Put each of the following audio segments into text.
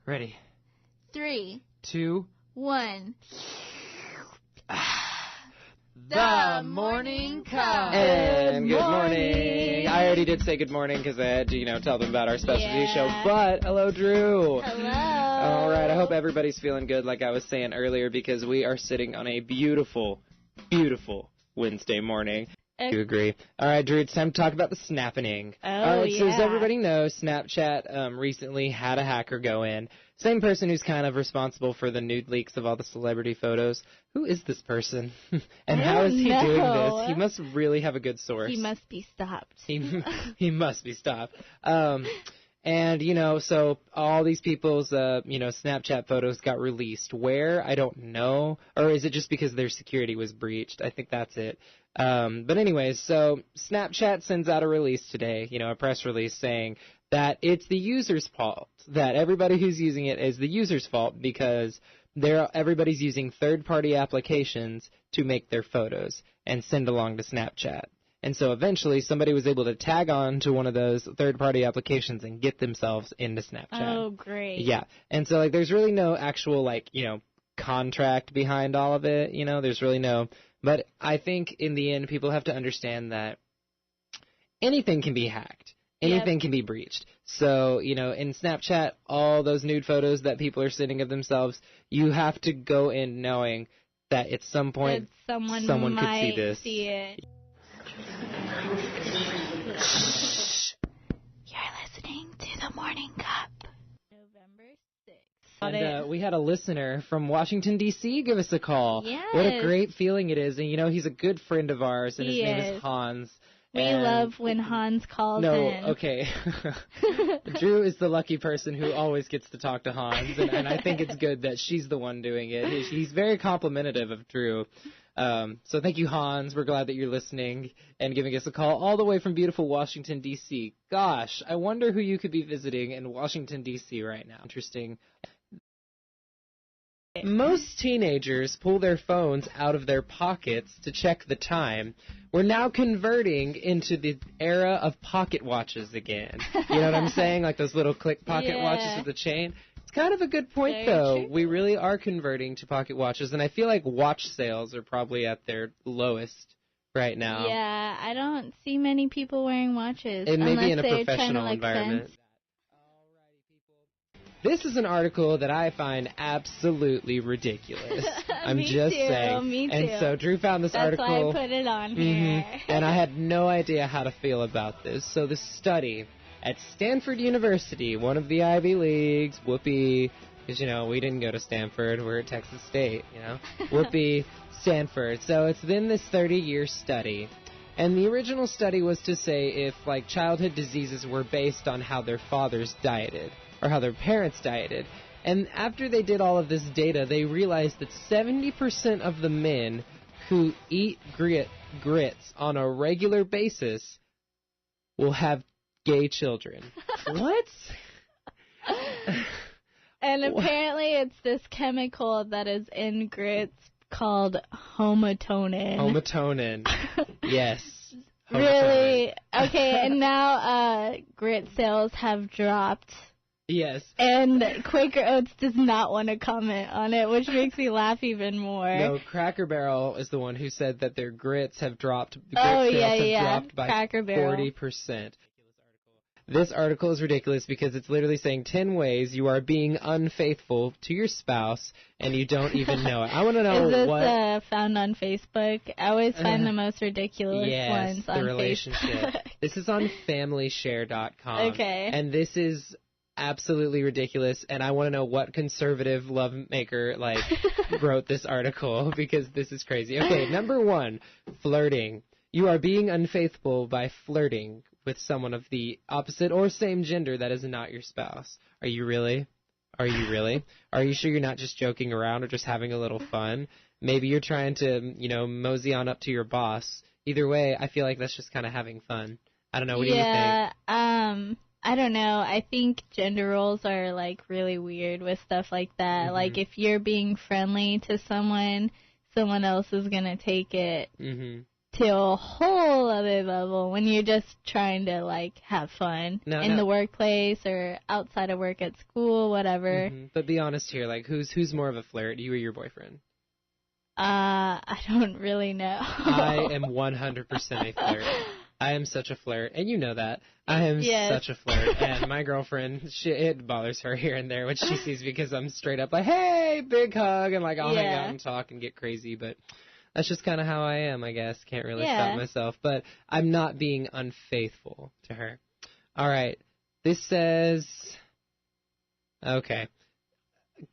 Ready. 3, 2, 1. The Morning Cup. And good morning. I already did say good morning because I had to, tell them about our specialty show. But hello, Drew. Hello. All right. I hope everybody's feeling good, like I was saying earlier, because we are sitting on a beautiful, beautiful Wednesday morning. You agree? All right, Drew, it's time to talk about the snapping. All right, so as everybody knows, Snapchat recently had a hacker go in. Same person who's kind of responsible for the nude leaks of all the celebrity photos. Who is this person? And how is he doing this? He must really have a good source. He must be stopped. He must be stopped. And, so all these people's, Snapchat photos got released. Where? I don't know. Or is it just because their security was breached? I think that's it. But anyways, so Snapchat sends out a release today, a press release saying that it's the user's fault, that everybody who's using it is the user's fault because everybody's using third-party applications to make their photos and send along to Snapchat. And so eventually somebody was able to tag on to one of those third-party applications and get themselves into Snapchat. Oh, great. Yeah. And so, there's really no actual, contract behind all of it. There's really no... But I think in the end, people have to understand that anything can be hacked. Anything can be breached. So, in Snapchat, all those nude photos that people are sending of themselves, you have to go in knowing that at some point someone could see this. See it. You're listening to The Morning Cup. November 6th. And we had a listener from Washington, D.C. give us a call. Yes. What a great feeling it is. And, he's a good friend of ours, and his name is Hans. We love when Hans calls in. No, okay. Drew is the lucky person who always gets to talk to Hans, and I think it's good that she's the one doing it. He's very complimentary of Drew. So thank you, Hans. We're glad that you're listening and giving us a call all the way from beautiful Washington, D.C. Gosh, I wonder who you could be visiting in Washington, D.C. right now. Interesting. Most teenagers pull their phones out of their pockets to check the time. We're now converting into the era of pocket watches again. You know what I'm saying? Like those little click pocket watches with the chain. It's kind of a good point, though. True. We really are converting to pocket watches, and I feel like watch sales are probably at their lowest right now. Yeah, I don't see many people wearing watches. And maybe in a professional environment. This is an article that I find absolutely ridiculous. I'm just saying. Me too. And so Drew found this article. That's why I put it on here. And I had no idea how to feel about this. So the study at Stanford University, one of the Ivy Leagues, whoopee, because, we didn't go to Stanford. We're at Texas State, Whoopee, Stanford. So it's been this 30-year study. And the original study was to say if, childhood diseases were based on how their fathers dieted or how their parents dieted. And after they did all of this data, they realized that 70% of the men who eat grits on a regular basis will have gay children. What? And apparently it's this chemical that is in grits called homatonin. Homatonin. Yes. Homatonin. Really? Okay, and now grit sales have dropped. Yes. And Quaker Oats does not want to comment on it, which makes me laugh even more. No, Cracker Barrel is the one who said that their grits have dropped. Dropped by Cracker Barrel. 40%. This article is ridiculous because it's literally saying 10 ways you are being unfaithful to your spouse and you don't even know it. I want to know what... Is this found on Facebook? I always find the most ridiculous ones on the relationship. Facebook. This is on FamilyShare.com. Okay. And this is absolutely ridiculous, and I want to know what conservative lovemaker wrote this article because this is crazy. Okay, number 1, flirting. You are being unfaithful by flirting with someone of the opposite or same gender that is not your spouse. Are you really? Are you really? Are you sure you're not just joking around or just having a little fun? Maybe you're trying to, mosey on up to your boss. Either way, I feel like that's just kind of having fun. I don't know. What do you think? Yeah, I don't know. I think gender roles are, really weird with stuff like that. Mm-hmm. If you're being friendly to someone else is going to take it to a whole other level when you're just trying to, like, have fun in the workplace or outside of work at school, whatever. Mm-hmm. But be honest here, like, who's more of a flirt, you or your boyfriend? I don't really know. I am 100% a flirt. I am such a flirt, and you know that. I am such a flirt, and my girlfriend, it bothers her here and there when she sees me because I'm straight up like, hey, big hug, and like I'll hang out and talk and get crazy, but that's just kind of how I am, I guess. Can't really stop myself, but I'm not being unfaithful to her. All right, this says, okay.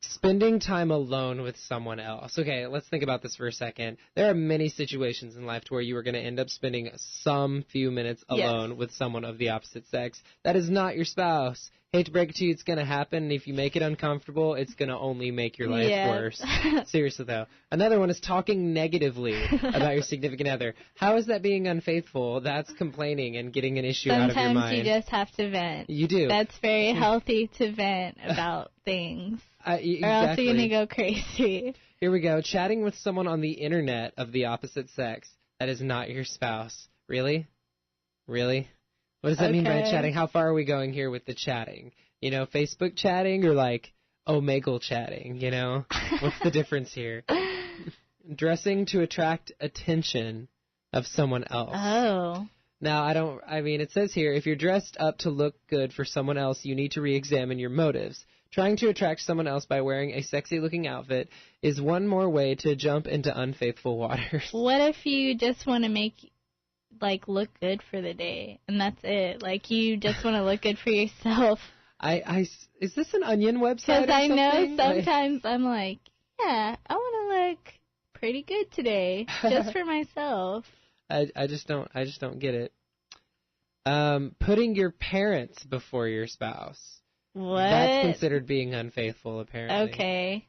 Spending time alone with someone else. Okay, let's think about this for a second. There are many situations in life to where you are going to end up spending some few minutes alone with someone of the opposite sex. That is not your spouse. Hate to break it to you, it's going to happen, and if you make it uncomfortable, it's going to only make your life worse. Seriously, though. Another one is talking negatively about your significant other. How is that being unfaithful? That's complaining and getting an issue out of your mind. Sometimes you just have to vent. You do. That's very healthy to vent about things. Exactly. Or else you're going to go crazy. Here we go. Chatting with someone on the internet of the opposite sex. That is not your spouse. Really? Really? What does that mean by chatting? How far are we going here with the chatting? You know, Facebook chatting or like Omegle chatting, you know? What's the difference here? Dressing to attract attention of someone else. Oh. Now, it says here, if you're dressed up to look good for someone else, you need to re-examine your motives. Trying to attract someone else by wearing a sexy-looking outfit is one more way to jump into unfaithful waters. What if you just want to make, like, look good for the day, and that's it? Like, you just want to look good for yourself. Is this an Onion website or something? Because I know sometimes I'm like, yeah, I want to look pretty good today, just for myself. I just don't get it. Putting your parents before your spouse. What? That's considered being unfaithful, apparently. Okay.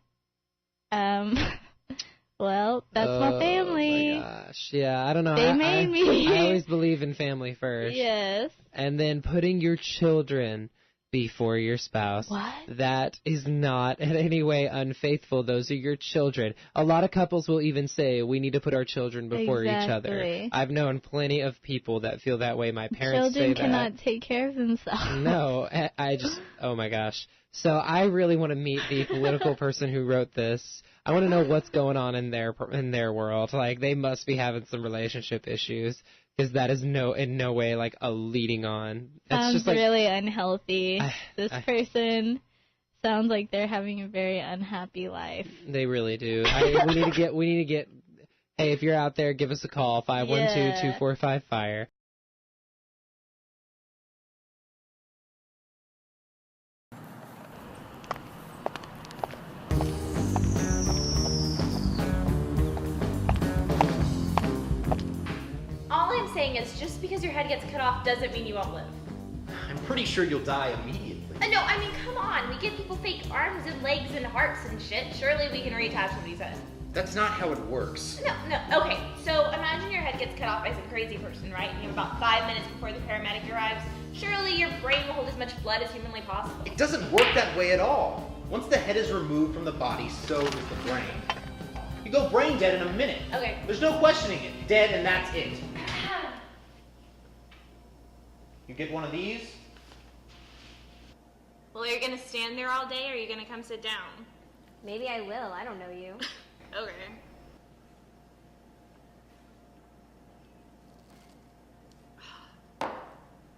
Well, that's my family. Oh, my gosh. Yeah, I don't know. They made me. I always believe in family first. Yes. And then putting your children before your spouse. What? That is not in any way unfaithful. Those are your children. A lot of couples will even say, we need to put our children before each other. I've known plenty of people that feel that way. My parents say that. Children cannot take care of themselves. No, oh my gosh. So I really want to meet the political person who wrote this. I want to know what's going on in their world. Like, they must be having some relationship issues. Because that is in no way like a leading on. Sounds just like, really unhealthy. This person sounds like they're having a very unhappy life. They really do. We need to get. Hey, if you're out there, give us a call 512-245-FIRE. Saying is just because your head gets cut off doesn't mean you won't live. I'm pretty sure you'll die immediately. No, I mean, come on. We give people fake arms and legs and hearts and shit. Surely we can reattach somebody's head. That's not how it works. No. Okay, so imagine your head gets cut off by some crazy person, right? And you have about 5 minutes before the paramedic arrives. Surely your brain will hold as much blood as humanly possible. It doesn't work that way at all. Once the head is removed from the body, so does the brain. You go brain dead in a minute. Okay. There's no questioning it. Dead and that's it. You get one of these? Well, are you gonna stand there all day or are you gonna come sit down? Maybe I will. I don't know you. Okay.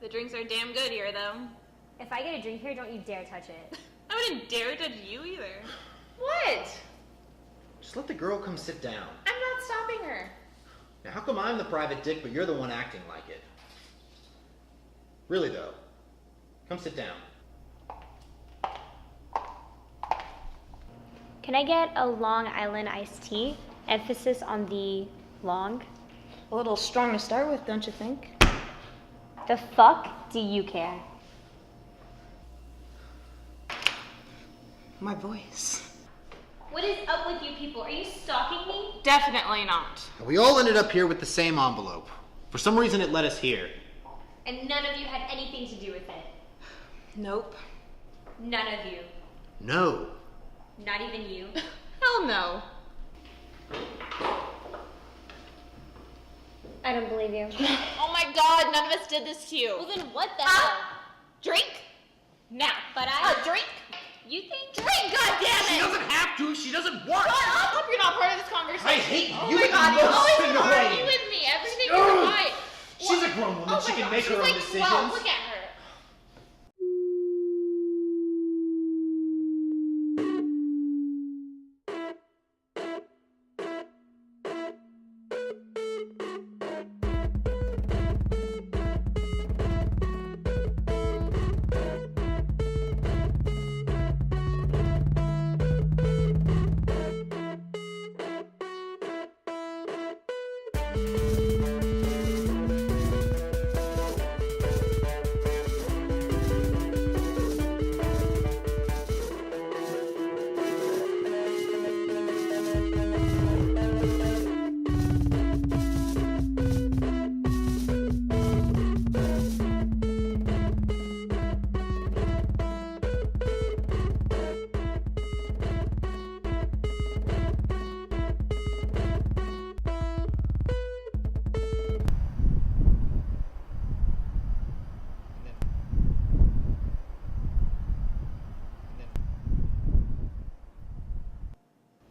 The drinks are damn good here, though. If I get a drink here, don't you dare touch it. I wouldn't dare touch you either. What? Just let the girl come sit down. I'm not stopping her. Now, how come I'm the private dick, but you're the one acting like it? Really, though. Come sit down. Can I get a Long Island iced tea? Emphasis on the long. A little strong to start with, don't you think? The fuck do you care? My voice. What is up with you people? Are you stalking me? Definitely not. We all ended up here with the same envelope. For some reason, it led us here. And none of you had anything to do with it. Nope. None of you. No. Not even you. Hell no. I don't believe you. Oh my god, none of us did this to you. Well, then what the hell? Drink? Now. But drink? You think? Drink, goddammit! She doesn't have to. She doesn't want Shut to. up! Hope you're not part of this conversation. I hate you. Oh You my make god, the you most always annoying. argue with me. Everything is Ugh. right. She's a grown woman. Oh She my can God, make her she's own like decisions. 12. Look at her.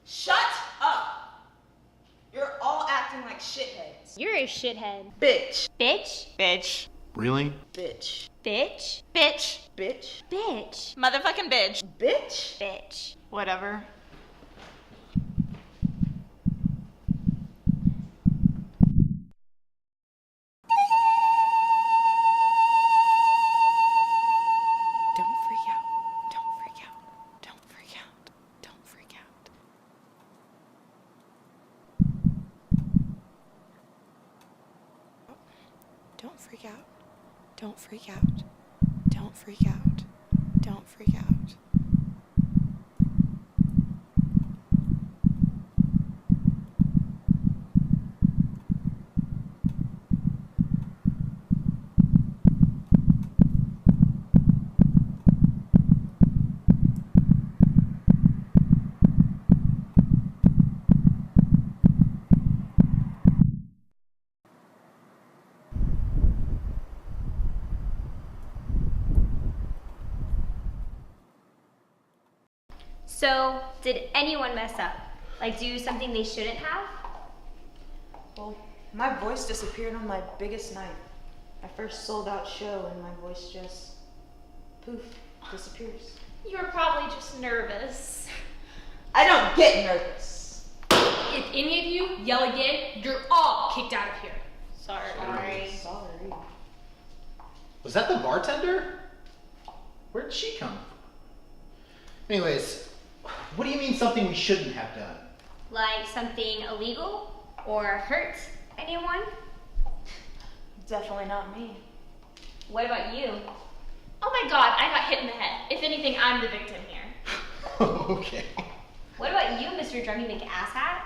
Shut up! You're all acting like shitheads. You're a shithead. Bitch. Bitch. Bitch. Really? Bitch. Bitch. Bitch. Bitch. Bitch. Motherfucking bitch. Bitch. Bitch. Whatever. Don't freak out. Don't freak out. Don't freak out. Don't freak out. Don't freak out. Don't freak out. Don't freak out. Don't freak out. So, did anyone mess up? Like do something they shouldn't have? Well, my voice disappeared on my biggest night. My first sold out show and my voice just poof, disappears. You were probably just nervous. I don't get nervous. If any of you yell again, you're all kicked out of here. Sorry. Sorry. Was that the bartender? Where'd she come from? Anyways, what do you mean something we shouldn't have done? Like something illegal or hurt anyone? Definitely not me. What about you? Oh my god, I got hit in the head. If anything, I'm the victim here. Okay. What about you, Mr. Drummy McAsshat?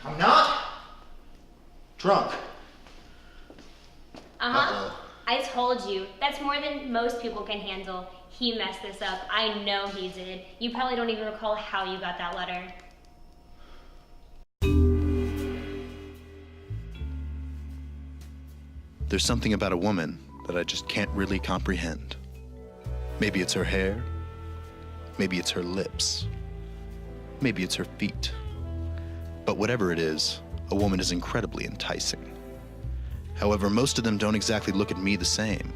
I'm not drunk. Uh-huh. Uh-oh. I told you. That's more than most people can handle. He messed this up. I know he did. You probably don't even recall how you got that letter. There's something about a woman that I just can't really comprehend. Maybe it's her hair. Maybe it's her lips. Maybe it's her feet. But whatever it is, a woman is incredibly enticing. However, most of them don't exactly look at me the same.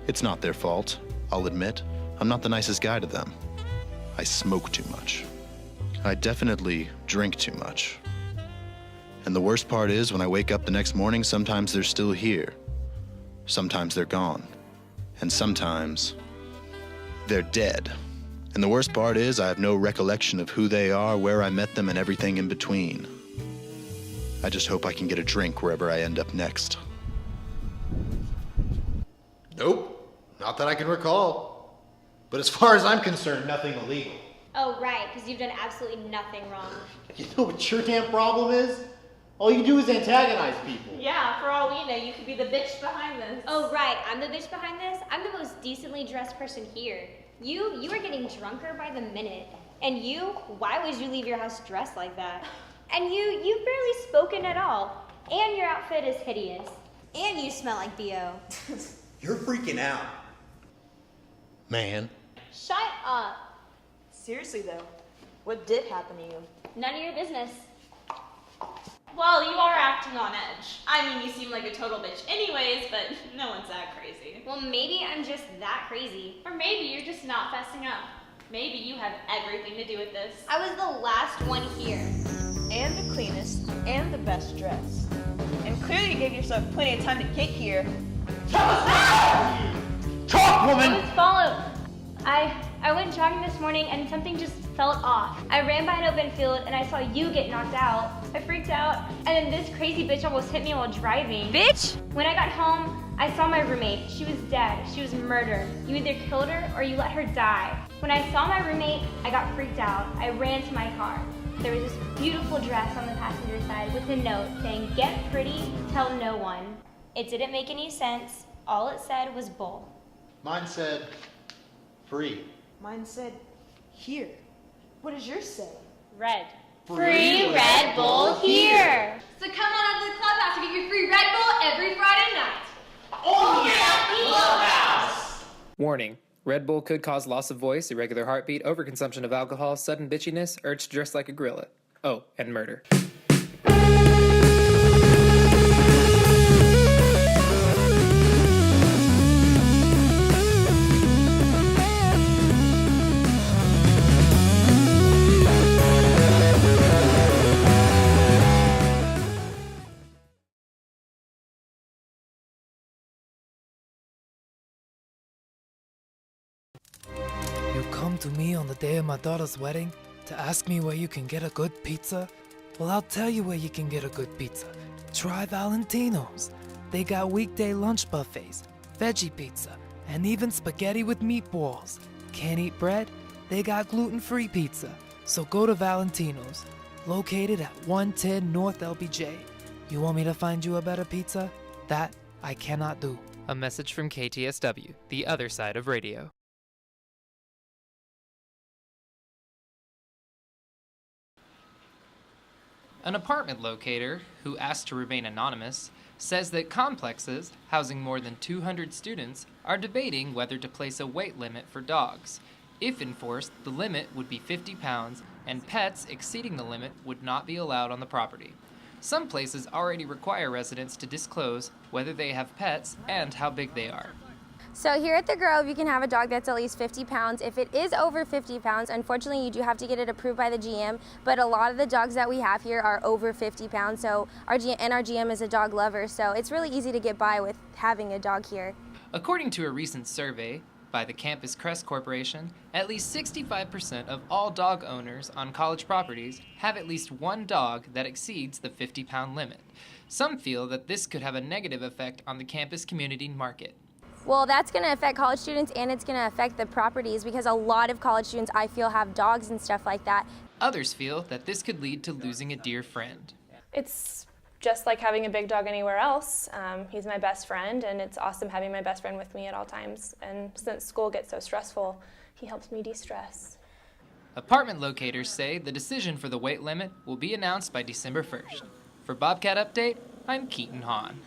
It's not their fault, I'll admit. I'm not the nicest guy to them. I smoke too much. I definitely drink too much. And the worst part is, when I wake up the next morning, sometimes they're still here. Sometimes they're gone. And sometimes they're dead. And the worst part is, I have no recollection of who they are, where I met them, and everything in between. I just hope I can get a drink wherever I end up next. Nope, not that I can recall. But as far as I'm concerned, nothing illegal. Oh, right, because you've done absolutely nothing wrong. You know what your damn problem is? All you do is antagonize people. Yeah, for all we know, you could be the bitch behind this. Oh, right, I'm the bitch behind this. I'm the most decently dressed person here. You are getting drunker by the minute. And you, why would you leave your house dressed like that? And you've barely spoken at all. And your outfit is hideous. And you smell like BO. You're freaking out. Man. Shut up. Seriously though, what did happen to you? None of your business. Well, you are acting on edge. I mean, you seem like a total bitch anyways, but no one's that crazy. Well, maybe I'm just that crazy. Or maybe you're just not fessing up. Maybe you have everything to do with this. I was the last one here. And the cleanest, and the best dressed. And clearly you gave yourself plenty of time to get here. Talk, woman! I was followed. I went jogging this morning and something just felt off. I ran by an open field and I saw you get knocked out. I freaked out and then this crazy bitch almost hit me while driving. Bitch! When I got home, I saw my roommate. She was dead. She was murdered. You either killed her or you let her die. When I saw my roommate, I got freaked out. I ran to my car. There was this beautiful dress on the passenger side with a note saying, "Get pretty, tell no one." It didn't make any sense. All it said was bull. Mine said, free. Mine said, here. What does yours say? Red. Free Red Bull here! So come on out to the clubhouse to get your free Red Bull every Friday night. Oh yeah, clubhouse! Warning. Red Bull could cause loss of voice, irregular heartbeat, overconsumption of alcohol, sudden bitchiness, urge to dress like a gorilla. Oh, and murder. You come to me on the day of my daughter's wedding to ask me where you can get a good pizza? Well, I'll tell you where you can get a good pizza. Try Valentino's. They got weekday lunch buffets, veggie pizza, and even spaghetti with meatballs. Can't eat bread? They got gluten-free pizza. So go to Valentino's, located at 110 North LBJ. You want me to find you a better pizza? That I cannot do. A message from KTSW, the other side of radio. An apartment locator, who asked to remain anonymous, says that complexes housing more than 200 students are debating whether to place a weight limit for dogs. If enforced, the limit would be 50 pounds, and pets exceeding the limit would not be allowed on the property. Some places already require residents to disclose whether they have pets and how big they are. So here at the Grove, you can have a dog that's at least 50 pounds. If it is over 50 pounds, unfortunately, you do have to get it approved by the GM, but a lot of the dogs that we have here are over 50 pounds, so our GM is a dog lover, so it's really easy to get by with having a dog here. According to a recent survey by the Campus Crest Corporation, at least 65% of all dog owners on college properties have at least one dog that exceeds the 50-pound limit. Some feel that this could have a negative effect on the campus community market. Well, that's going to affect college students and it's going to affect the properties because a lot of college students, I feel, have dogs and stuff like that. Others feel that this could lead to losing a dear friend. It's just like having a big dog anywhere else. He's my best friend, and it's awesome having my best friend with me at all times. And since school gets so stressful, he helps me de-stress. Apartment locators say the decision for the weight limit will be announced by December 1st. For Bobcat Update, I'm Keaton Hahn.